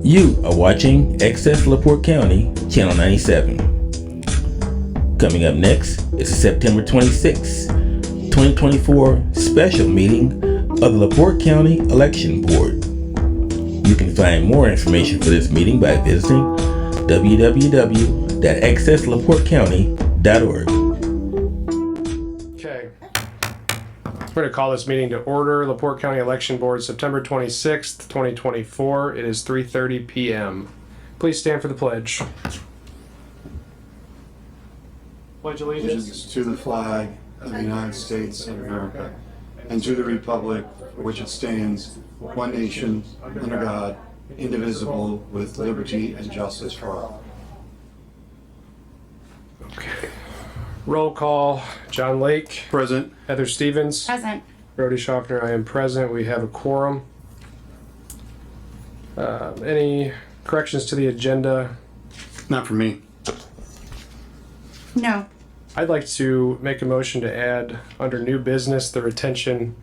You are watching Access LaPorte County, Channel 97. Coming up next is the September 26, 2024 special meeting of the LaPorte County Election Board. You can find more information for this meeting by visiting www.accesslaportecounty.org. Okay. We're going to call this meeting to order. LaPorte County Election Board, September 26th, 2024. It is 3:30 p.m. Please stand for the pledge. Pledge allegiance to the flag of the United States of America and to the republic for which it stands, one nation, under God, indivisible, with liberty and justice for all. Okay. Roll call. John Lake. Present. Heather Stevens. Present. Brody Schaffner, I am present. We have a quorum. Any corrections to the agenda? Not for me. No. I'd like to make a motion to add under new business the retention,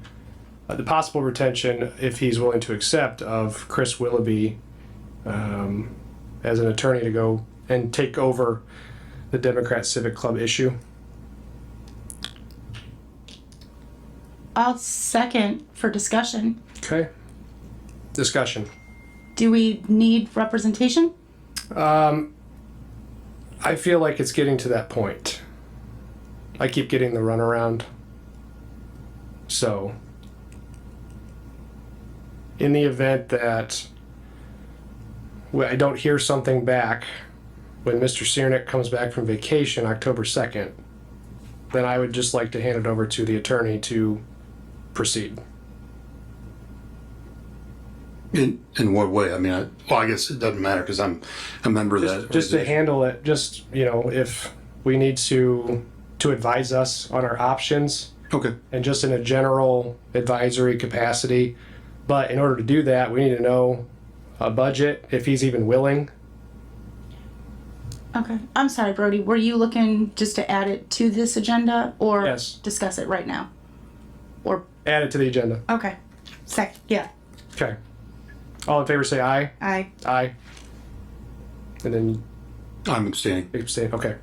the possible retention, if he's willing to accept, of Chris Willoughby as an attorney to go and take over the Democrat Civic Club issue. I'll second for discussion. Okay. Discussion. Do we need representation? I feel like it's getting to that point. I keep getting the runaround. So, in the event that I don't hear something back when Mr. Ciernik comes back from vacation October 2nd, then I would just like to hand it over to the attorney to proceed. In what way? I mean, I guess it doesn't matter because I'm a member of that. Just to handle it, just, if we need to advise us on our options. Okay. And just in a general advisory capacity. But in order to do that, we need to know a budget, if he's even willing. Okay. I'm sorry, Brody. Were you looking just to add it to this agenda or Yes. discuss it right now? Or Add it to the agenda. okay. Yeah. Okay. All in favor say aye. Aye. Aye. And then I'm abstaining. you abstain. Okay.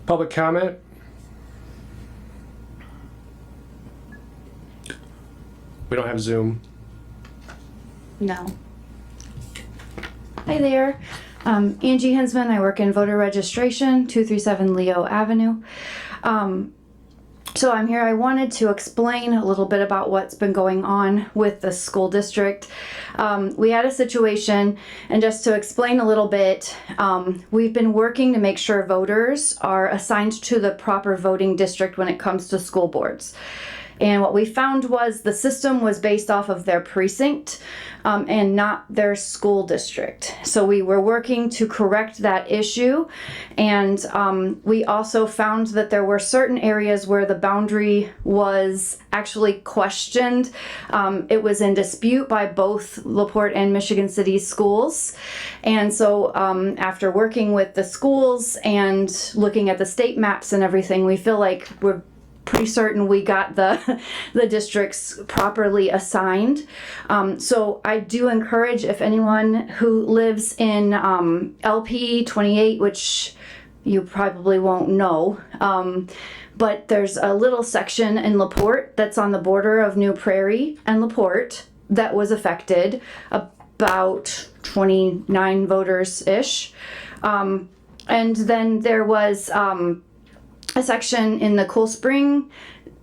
Public comment. We don't have Zoom. No. Hi there. Angie Hensman. I work in voter registration, 237 Leo Avenue. So I'm here. I wanted to explain a little bit about what's been going on with the school district. We had a situation, and just to explain a little bit, we've been working to make sure voters are assigned to the proper voting district when it comes to school boards. And what we found was the system was based off of their precinct and not their school district. So we were working to correct that issue. And we also found that there were certain areas where the boundary was actually questioned. It was in dispute by both LaPorte and Michigan City schools. And so after working with the schools and looking at the state maps and everything, we feel like we're pretty certain we got the districts properly assigned. So I do encourage, if anyone who lives in LP 28, which you probably won't know, but there's a little section in LaPorte that's on the border of New Prairie and LaPorte that was affected, about 29 voters-ish. And then there was a section in the Cool Spring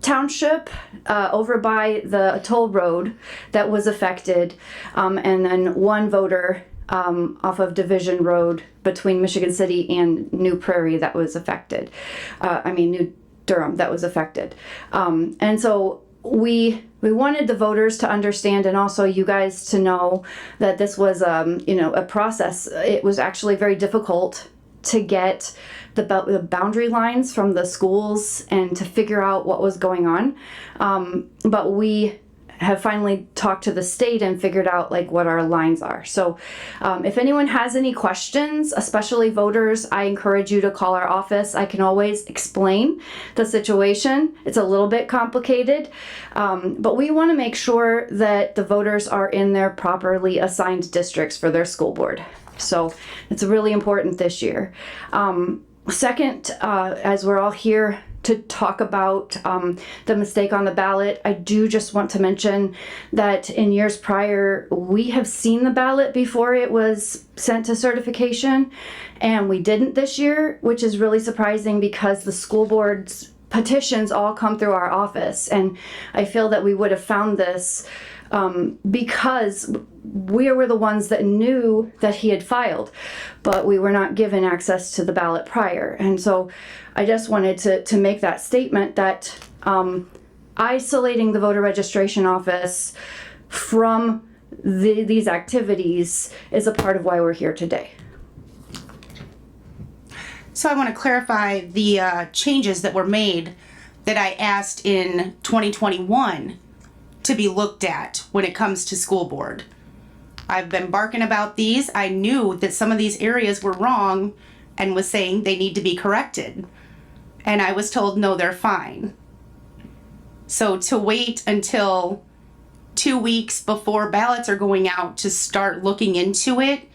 Township over by the toll road that was affected, and then one voter off of Division Road between Michigan City and New Prairie that was affected. New Durham that was affected. And so we wanted the voters to understand, and also you guys to know, that this was a process. It was actually very difficult to get the boundary lines from the schools and to figure out what was going on. But we have finally talked to the state and figured out like what our lines are. So if anyone has any questions, especially voters, I encourage you to call our office. I can always explain the situation. It's a little bit complicated, but we want to make sure that the voters are in their properly assigned districts for their school board. So it's really important this year. Second, as we're all here to talk about the mistake on the ballot, I do just want to mention that in years prior, we have seen the ballot before it was sent to certification, and we didn't this year, which is really surprising because the school board's petitions all come through our office. And I feel that we would have found this because we were the ones that knew that he had filed, but we were not given access to the ballot prior. And so I just wanted to make that statement that isolating the voter registration office from these activities is a part of why we're here today. So I want to clarify the changes that were made that I asked in 2021 to be looked at when it comes to school board. I've been barking about these. I knew that some of these areas were wrong and was saying they need to be corrected. And I was told, no, they're fine. So to wait until 2 weeks before ballots are going out to start looking into it,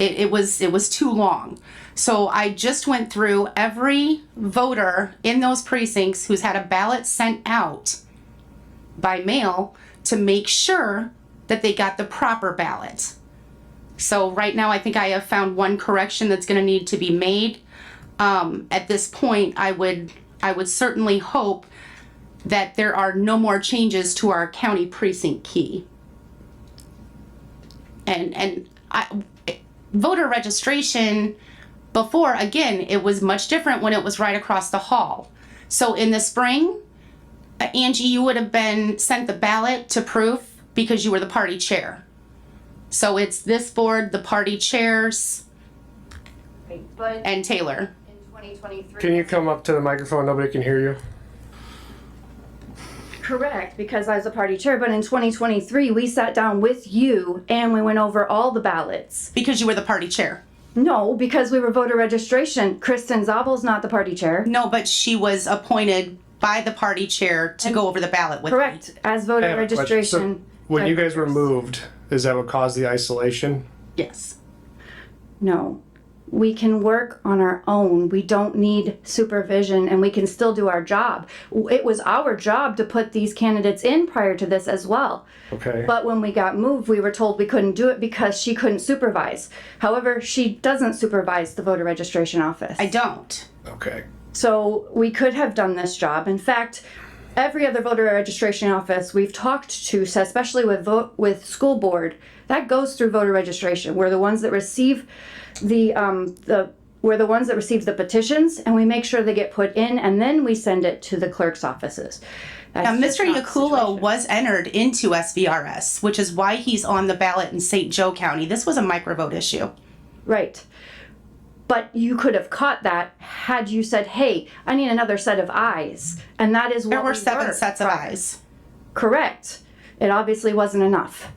it was too long. So I just went through every voter in those precincts who's had a ballot sent out by mail to make sure that they got the proper ballot. So right now I think I have found one correction that's going to need to be made. At this point, I would certainly hope that there are no more changes to our county precinct key. And voter registration before, again, it was much different when it was right across the hall. So in the spring, Angie, you would have been sent the ballot to proof because you were the party chair. So it's this board, the party chairs, But and Taylor. in 2023. Can you come up to the microphone? Nobody can hear you. Correct, because I was a party chair, but in 2023, we sat down with you and we went over all the ballots. Because you were the party chair. No, because we were voter registration. Kristen Zabel's not the party chair. No, but she was appointed by the party chair to go over the ballot with me. Correct, as I voter have a question. registration. So when you guys were moved, is that what caused the isolation? Yes. No, we can work on our own. We don't need supervision and we can still do our job. It was our job to put these candidates in prior to this as well. Okay. But when we got moved, we were told we couldn't do it because she couldn't supervise. However, she doesn't supervise the voter registration office. I don't. Okay. So we could have done this job. In fact, every other voter registration office we've talked to, especially with school board, that goes through voter registration. We're the ones that receive we're the ones that receive the petitions, and we make sure they get put in, and then we send it to the clerk's offices. Now, That's Mr. just not the Yakulo situation. was entered into SVRS, which is why he's on the ballot in St. Joe County. This was a microvote issue. Right. But you could have caught that had you said, hey, I need another set of eyes. And that is what There were we 7 sets of prior. eyes. Correct. It obviously wasn't enough.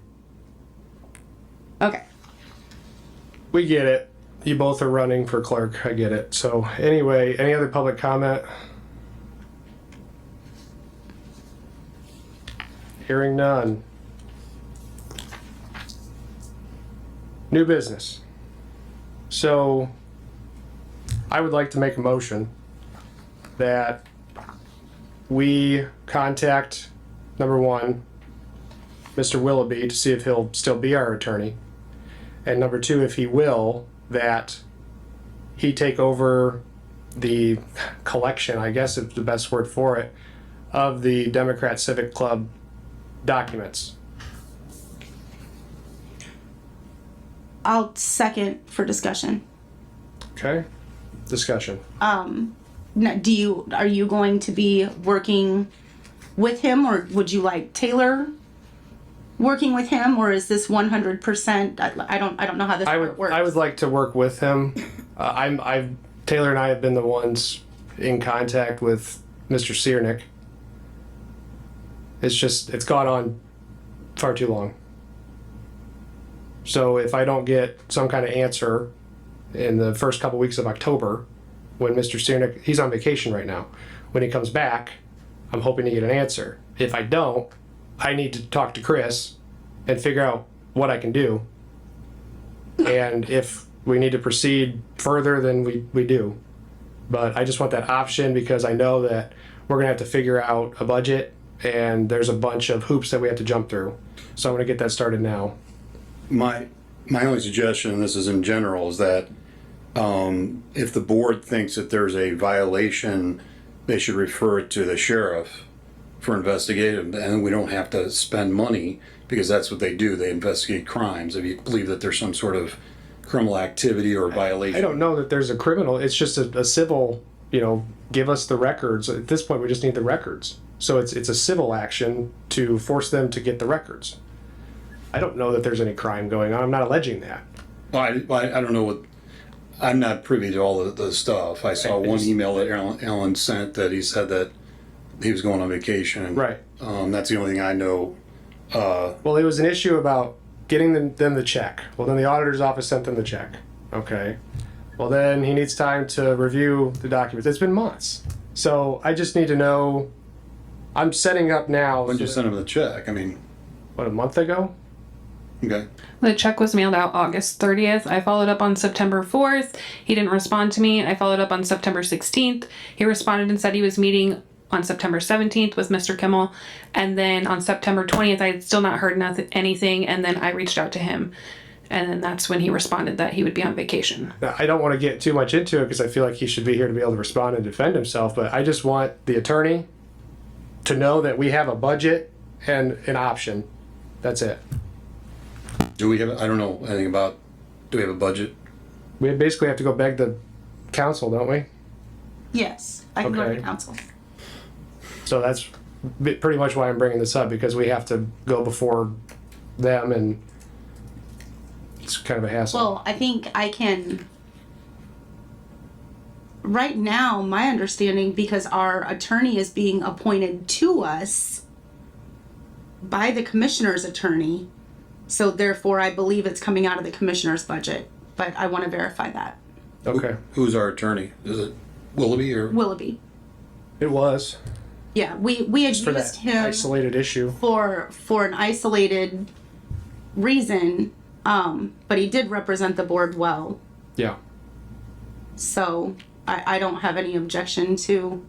Okay. We get it. You both are running for clerk. I get it. So anyway, any other public comment? Hearing none. New business. So I would like to make a motion that we contact, number one, Mr. Willoughby to see if he'll still be our attorney. And number two, if he will, that he take over the collection, I guess is the best word for it, of the Democrat Civic Club documents. I'll second for discussion. Okay? Discussion. Now, are you going to be working with him, or would you like Taylor working with him, or is this 100%? I don't know how this works. I would like to work with him. Taylor and I have been the ones in contact with Mr. Siernick. It's gone on far too long. So if I don't get some kind of answer in the first couple weeks of October, when Mr. Steernick, he's on vacation right now, when he comes back, I'm hoping to get an answer. If I don't, I need to talk to Chris and figure out what I can do. And if we need to proceed further, then we do. But I just want that option because I know that we're gonna have to figure out a budget and there's a bunch of hoops that we have to jump through. So I'm gonna get that started now. My only suggestion, and this is in general, is that if the board thinks that there's a violation, they should refer it to the sheriff for investigation, and we don't have to spend money because that's what they do. They investigate crimes. If you believe that there's some sort of criminal activity or violation. I don't know that there's a criminal. It's just a civil, give us the records. At this point, we just need the records. So it's a civil action to force them to get the records. I don't know that there's any crime going on. I'm not alleging that. Well, I don't know what. I'm not privy to all the stuff. I saw one email that Alan sent that he said that he was going on vacation. Right. That's the only thing I know. Well, it was an issue about getting them the check. Well, then the auditor's office sent them the check. Okay. Well, then he needs time to review the documents. It's been months. So I just need to know. I'm setting up now. When did you send him the check? I mean. What, a month ago? Okay. The check was mailed out August 30th. I followed up on September 4th. He didn't respond to me. I followed up on September 16th. He responded and said he was meeting on September 17th with Mr. Kimmel. And then on September 20th, I had still not heard anything. And then I reached out to him. And then that's when he responded that he would be on vacation. Now, I don't want to get too much into it because I feel like he should be here to be able to respond and defend himself. But I just want the attorney to know that we have a budget and an option. That's it. Do we have? I don't know anything about. Do we have a budget? We basically have to go beg the council, don't we? Yes, I can go to Okay. the council. So that's pretty much why I'm bringing this up, because we have to go before them and it's kind of a hassle. Well, I think I can. Right now, my understanding, because our attorney is being appointed to us by the commissioner's attorney, so therefore I believe it's coming out of the commissioner's budget, but I want to verify that. Okay. Who's our attorney? Is it Willoughby or? Willoughby. It was Yeah, we had for used that him isolated issue. for an isolated reason, but he did represent the board well. Yeah. So I don't have any objection to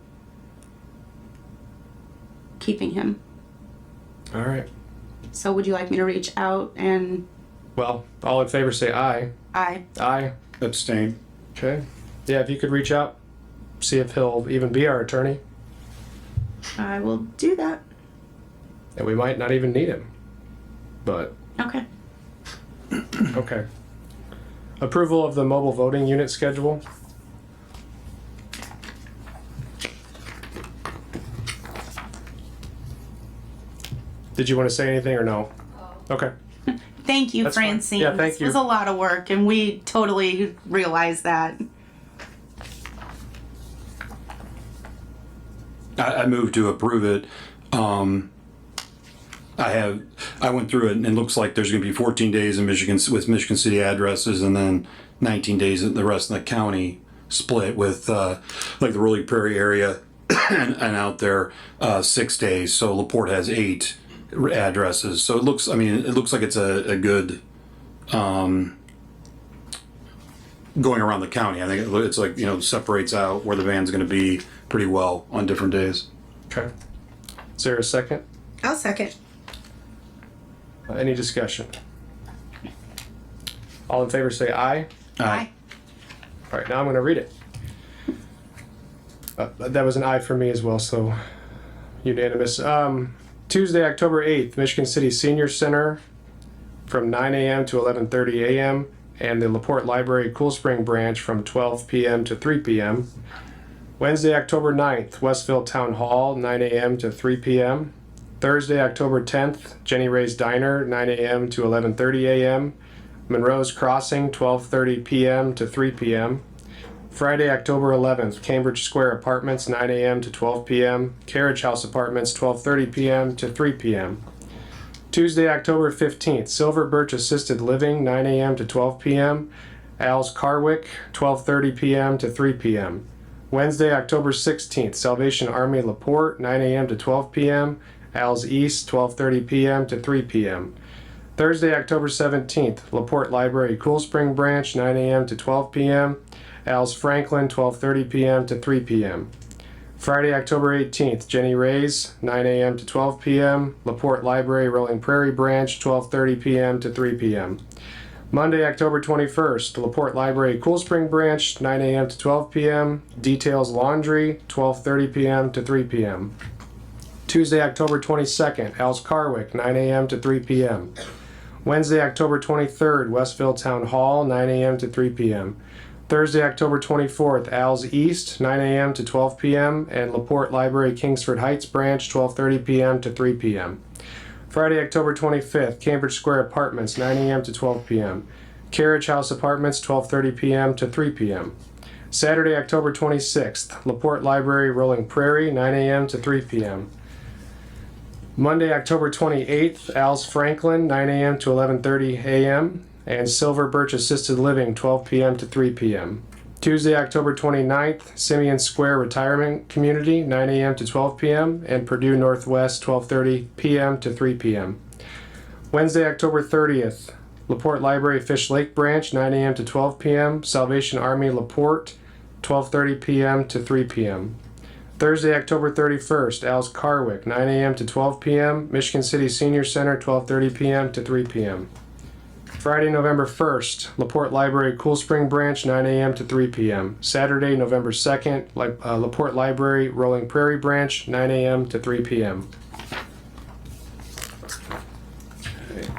keeping him. All right. So would you like me to reach out and Well, all in favor say aye. I Aye. Abstain. Okay. Yeah, if you could reach out, see if he'll even be our attorney. will do that. And we might not even need him. But, Okay. okay. Approval of the mobile voting unit schedule. Did you want to say anything or no? Okay. Thank you, That's fine. Francine. Yeah, thank This you. was a lot of work and we totally realize that. I moved to approve it. I went through it and it looks like there's gonna be 14 days in Michigan with Michigan City addresses and then 19 days in the rest of the county split with like the Rolling Prairie area and out there 6 days. So LaPorte has 8 addresses. So it looks like it's a good going around the county. I think it's like, separates out where the van's gonna be pretty well on different days. Okay. Is there a second? I'll second. Any discussion? All in favor say aye. Aye. All right, now I'm going to read it. That was an aye for me as well, so unanimous. Tuesday, October 8th, Michigan City Senior Center from 9 a.m. to 11:30 a.m. and the LaPorte Library Cool Spring branch from 12 p.m. to 3 p.m. Wednesday, October 9th, Westville Town Hall, 9 a.m. to 3 p.m. Thursday, October 10th, Jenny Ray's Diner, 9 a.m. to 11:30 a.m. Monroe's Crossing, 12:30 p.m. to 3 p.m. Friday, October 11th, Cambridge Square Apartments, 9 a.m. to 12 p.m. Carriage House Apartments, 12:30 p.m. to 3 p.m. Tuesday, October 15th, Silver Birch Assisted Living, 9 a.m. to 12 p.m. Al's Carwick, 12:30 p.m. to 3 p.m. Wednesday, October 16th, Salvation Army LaPorte, 9 a.m. to 12 p.m. Al's East, 12:30 p.m. to 3 p.m. Thursday, October 17th, LaPorte Library Cool Spring Branch, 9 a.m. to 12 p.m. Al's Franklin, 12:30 p.m. to 3 p.m. Friday, October 18th, Jenny Ray's, 9 a.m. to 12 p.m. LaPorte Library Rolling Prairie Branch, 12:30 p.m. to 3 p.m. Monday, October 21st, LaPorte Library Cool Spring Branch, 9 a.m. to 12 p.m. Details Laundry, 12:30 p.m. to 3 p.m. Tuesday, October 22nd, Al's Carwick, 9 a.m. to 3 p.m. Wednesday, October 23rd, Westville Town Hall, 9 a.m. to 3 p.m. Thursday, October 24th, Al's East, 9 a.m. to 12 p.m. and LaPorte Library Kingsford Heights Branch, 12:30 p.m. to 3 p.m. Friday, October 25th, Cambridge Square Apartments, 9 a.m. to 12 p.m. Carriage House Apartments, 12:30 p.m. to 3 p.m. Saturday, October 26th, LaPorte Library Rolling Prairie, 9 a.m. to 3 p.m. Monday, October 28th, Al's Franklin, 9 a.m. to 11:30 a.m. and Silver Birch Assisted Living, 12 p.m. to 3 p.m. Tuesday, October 29th, Simeon Square Retirement Community, 9 a.m. to 12 p.m. and Purdue Northwest, 12:30 p.m. to 3 p.m. Wednesday, October 30th, LaPorte Library Fish Lake Branch, 9 a.m. to 12 p.m. Salvation Army LaPorte, 12:30 p.m. to 3 p.m. Thursday, October 31st, Al's Carwick, 9 a.m. to 12 p.m. Michigan City Senior Center, 12:30 p.m. to 3 p.m. Friday, November 1st, LaPorte Library Cool Spring Branch, 9 a.m. to 3 p.m. Saturday, November 2nd, LaPorte Library Rolling Prairie Branch, 9 a.m. to 3 p.m.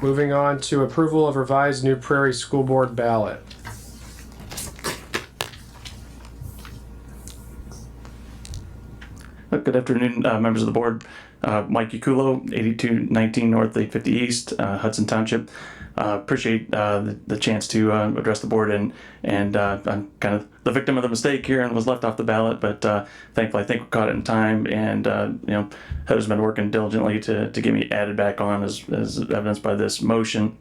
Moving on to approval of revised New Prairie School Board ballot. Good afternoon, members of the board. Mike Yaculo, 8219 North 850 East, Hudson Township. Appreciate the chance to address the board, and I'm kind of the victim of the mistake here and was left off the ballot, but thankfully I think we caught it in time, and Heather's been working diligently to get me added back on as evidenced by this motion.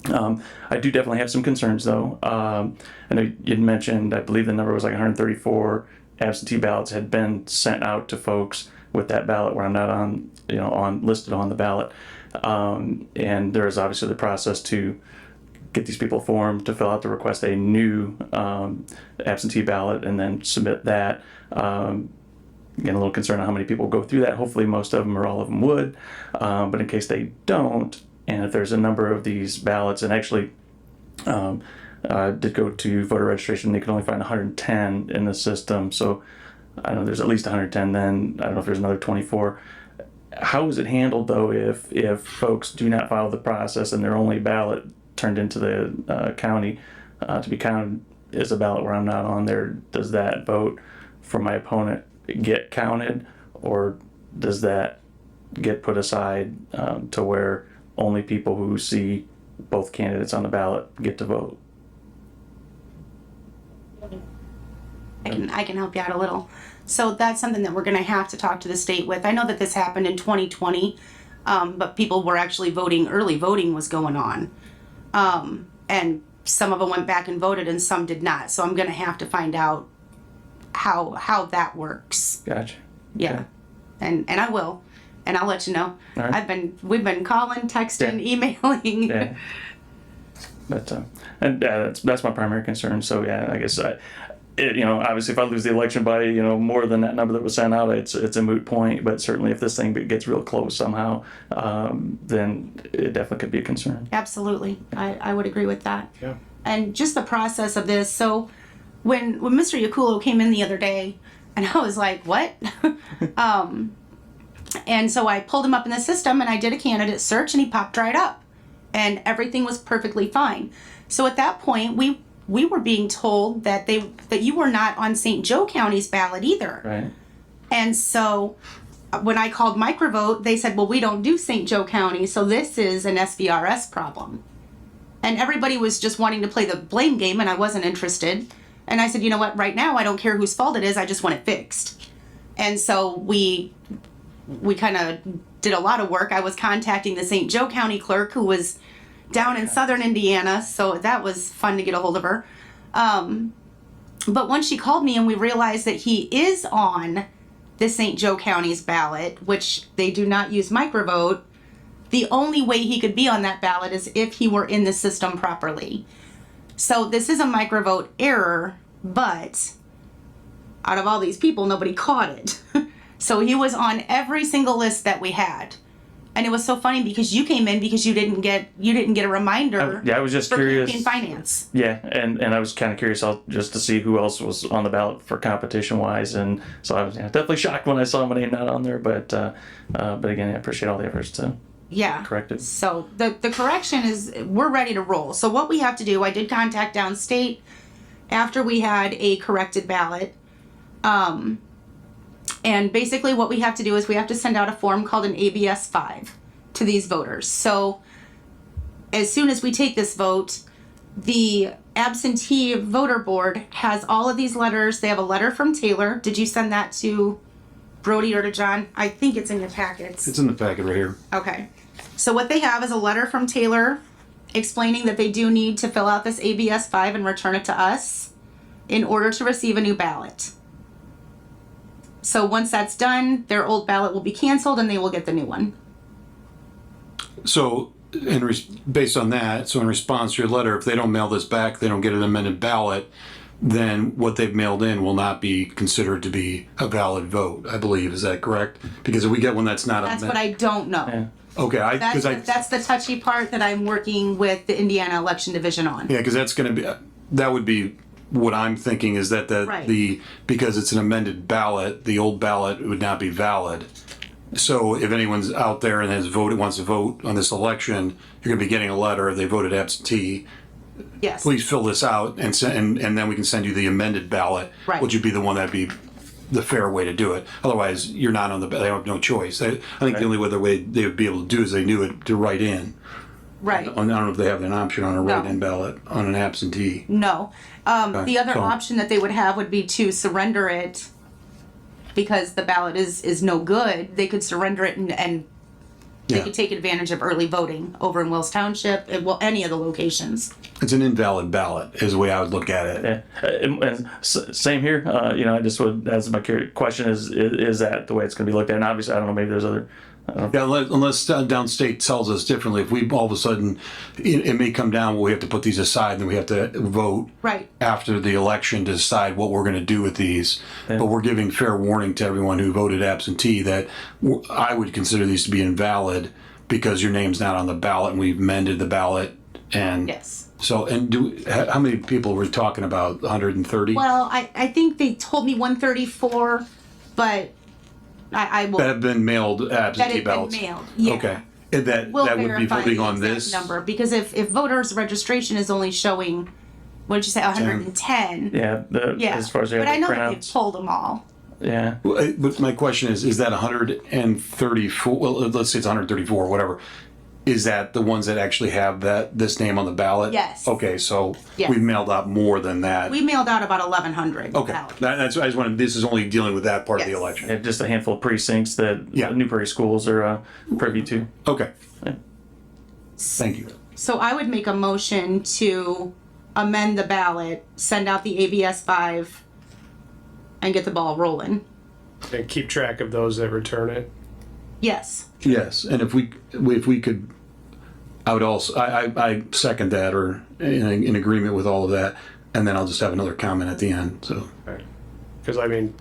I do definitely have some concerns though. I know you'd mentioned, I believe the number was like 134 absentee ballots had been sent out to folks with that ballot where I'm not listed on the ballot. And there is obviously the process to get these people formed to fill out to request a new absentee ballot and then submit that. Again, a little concerned on how many people go through that. Hopefully most of them or all of them would, but in case they don't, and if there's a number of these ballots, and actually did go to voter registration, they could only find 110 in the system. So I know there's at least 110 then. I don't know if there's another 24. How is it handled though if folks do not follow the process and their only ballot turned into the county to be counted is a ballot where I'm not on there? Does that vote for my opponent get counted, or does that get put aside to where only people who see both candidates on the ballot get to vote? I can help you out a little. So that's something that we're going to have to talk to the state with. I know that this happened in 2020, but people were actually voting. Early voting was going on. And some of them went back and voted and some did not. So I'm going to have to find out how that works. Gotcha. Yeah. Okay. And I will. And I'll let you know. All right. We've been calling, texting, emailing. Yeah. But that's my primary concern. So yeah, I guess obviously if I lose the election by more than that number that was sent out, it's a moot point. But certainly if this thing gets real close somehow, then it definitely could be a concern. Absolutely, I would agree with that. Yeah. And just the process of this. So when Mr. Yaculo came in the other day, and I was like, what? And so I pulled him up in the system and I did a candidate search and he popped right up and everything was perfectly fine. So at that point, we were being told that you were not on St. Joe County's ballot either. Right. And so when I called Microvote, they said, well, we don't do St. Joe County, so this is an SVRS problem. And everybody was just wanting to play the blame game and I wasn't interested. And I said, you know what, right now I don't care whose fault it is, I just want it fixed. And so we kind of did a lot of work. I was contacting the St. Joe County clerk who was down in southern Indiana, so that was fun to get a hold of her. But once she called me and we realized that he is on the St. Joe County's ballot, which they do not use microvote, the only way he could be on that ballot is if he were in the system properly. So this is a microvote error, but out of all these people, nobody caught it. So he was on every single list that we had. And it was so funny because you came in because you didn't get a reminder. I was just for curious. campaign finance. Yeah, and I was kind of curious just to see who else was on the ballot for competition wise, and so I was definitely shocked when I saw my name not on there. But again, I appreciate all the efforts to correct it. So the correction is we're ready to roll. So what we have to do, I did contact downstate after we had a corrected ballot. And basically what we have to do is we have to send out a form called an ABS 5 to these voters. So as soon as we take this vote, the absentee voter board has all of these letters. They have a letter from Taylor. Did you send that to Brody or to John? I think it's in your packets. It's in the packet right here. Okay. So what they have is a letter from Taylor explaining that they do need to fill out this ABS 5 and return it to us in order to receive a new ballot. So once that's done, their old ballot will be canceled and they will get the new one. So, based on that, so in response to your letter, if they don't mail this back, they don't get an amended ballot, then what they've mailed in will not be considered to be a valid vote, I believe. Is that correct? Because if we get one that's not That's amended. what I don't know. Yeah. Okay, That's the touchy part that I'm working with the Indiana Election Division on. Yeah, because that would be what I'm thinking is that Right. because it's an amended ballot, the old ballot would not be valid. So if anyone's out there and wants to vote on this election, you're going to be getting a letter. They voted absentee. Yes. Please fill this out and then we can send you the amended ballot, Right. which would be the one that'd be the fair way to do it. Otherwise, you're not on the. They have no choice. I think the only other way they would be able to do is they knew it to write in. Right. I don't know if they have an option on a write-in ballot on an absentee. No. The other so- option that they would have would be to surrender it because the ballot is no good. They could surrender it and they Yeah. could take advantage of early voting over in Wells Township, any of the locations. It's an invalid ballot is the way I would look at it. Yeah, and same here. I just would. That's my question. Is that the way it's going to be looked at? And obviously, I don't know. Maybe there's other. Yeah, unless downstate tells us differently. If we all of a sudden, it may come down where we have to put these aside and then we have to vote Right. after the election to decide what we're going to do with these. But we're giving fair warning to everyone who voted absentee that I would consider these to be invalid because your name's not on the ballot and we've amended the ballot. And Yes. so, how many people were we talking about? 130? Well, I think they told me 134, but I will. That have been mailed That absentee had been ballots. mailed. Yeah. Okay. And that We'll would be verify voting the on exact this. number because if voters registration is only showing, what did you say, 110? Yeah. Yeah. As far as they but have I the know that they've printouts. pulled them all. Yeah. But my question is that 134? Well, let's say it's 134 or whatever. Is that the ones that actually have this name on the ballot? Yes. Okay, so Yes. we've mailed out more than that. We mailed out about 1,100. Okay, ballots. that's I just wanted. This is only dealing with that part of the Yes. election. Yeah, just a handful of precincts that Yeah. Newbury schools are privy to. Okay. Yeah. Thank you. So I would make a motion to amend the ballot, send out the ABS 5, and get the ball rolling. And keep track of those that return it. Yes. Yes, and if we could, I would also I second that or in agreement with all of that, and then I'll just have another comment at the end. So Because I mean,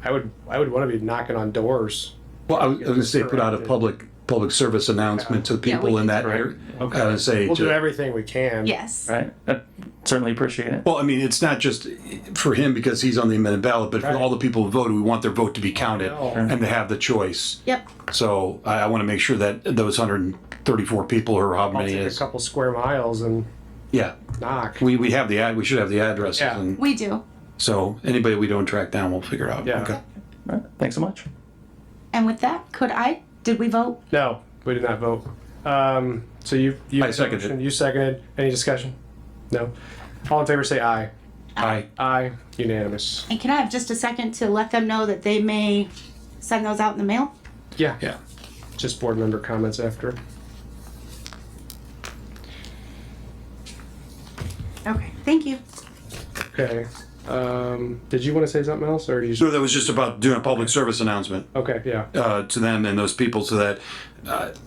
I would want to be knocking on doors. well, I was going to say put out a public service announcement to people we in can that area. Okay. I would say We'll do everything we can. Yes. Right. I certainly appreciate it. Well, I mean, it's not just for him because he's on the amended ballot, but for Right. all the people who voted, we want their vote to be counted know. and to have the choice. Yep. So I want to make sure that those 134 people or how I'll many take it a is. couple square miles and Yeah, knock. we have the we should have the addresses, Yeah. and We do. so anybody we don't track down, we'll figure out. Yeah. Okay. All right. Thanks so much. And with that, did we vote? No, we did not vote. So you I seconded it. You seconded. Any discussion? No. All in favor say aye. Aye. Aye. Unanimous. And can I have just a second to let them know that they may send those out in the mail? Yeah. Yeah. just board member comments after. Okay, thank you. Okay. Did you want to say something else, or do you? So that was just about doing a public service announcement Okay, yeah. to them and those people so that,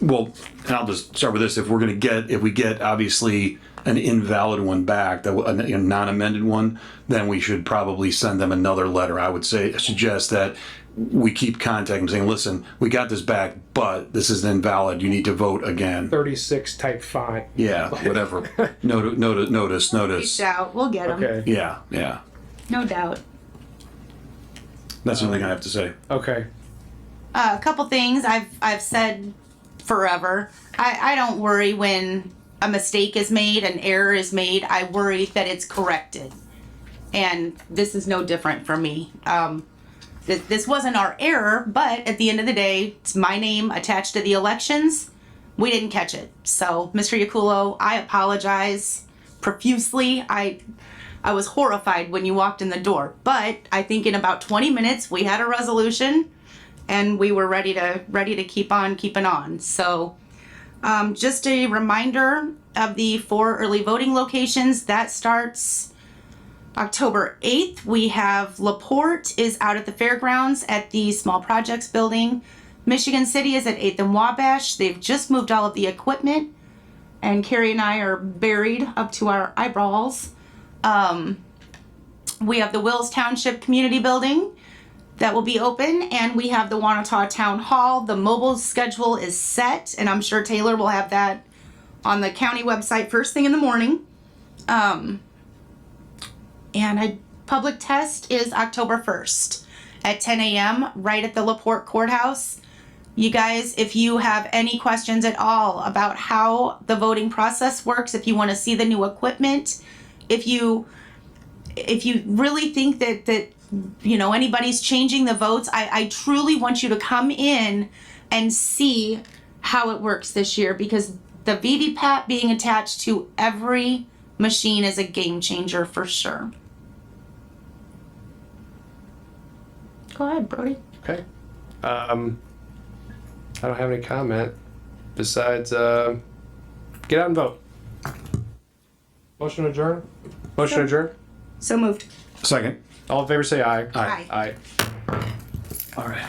well, and I'll just start with this. If we get obviously an invalid one back, a non-amended one, then we should probably send them another letter. I would suggest that we keep contacting them saying, listen, we got this back, but this is invalid. You need to vote again. 36 type font. Yeah, whatever. Notice. Reach out, we'll get them. Okay. Yeah. No doubt. That's the only thing I have to say. Okay. A couple things I've said forever. I don't worry when a mistake is made, an error is made. I worry that it's corrected. And this is no different for me. This wasn't our error, but at the end of the day, it's my name attached to the elections. We didn't catch it. So, Mr. Yakulo, I apologize profusely. I was horrified when you walked in the door, but I think in about 20 minutes we had a resolution and we were ready to keep on keeping on. So just a reminder of the 4 early voting locations. That starts October 8th. We have LaPorte is out at the fairgrounds at the Small Projects building. Michigan City is at 8th and Wabash. They've just moved all of the equipment, and Carrie and I are buried up to our eyeballs. We have the Wills Township Community Building that will be open, and we have the Wanata Town Hall. The mobile schedule is set, and I'm sure Taylor will have that on the county website first thing in the morning. And a public test is October 1st at 10 a.m. right at the LaPorte Courthouse. You guys, if you have any questions at all about how the voting process works, if you want to see the new equipment, if you really think that anybody's changing the votes, I truly want you to come in and see how it works this year, because the VVPAT being attached to every machine is a game changer for sure. Go ahead, Brody. Okay. I don't have any comment besides get out and vote. Motion adjourn? Motion adjourn? So moved. Second. All in favor say aye. Aye. Aye. All right.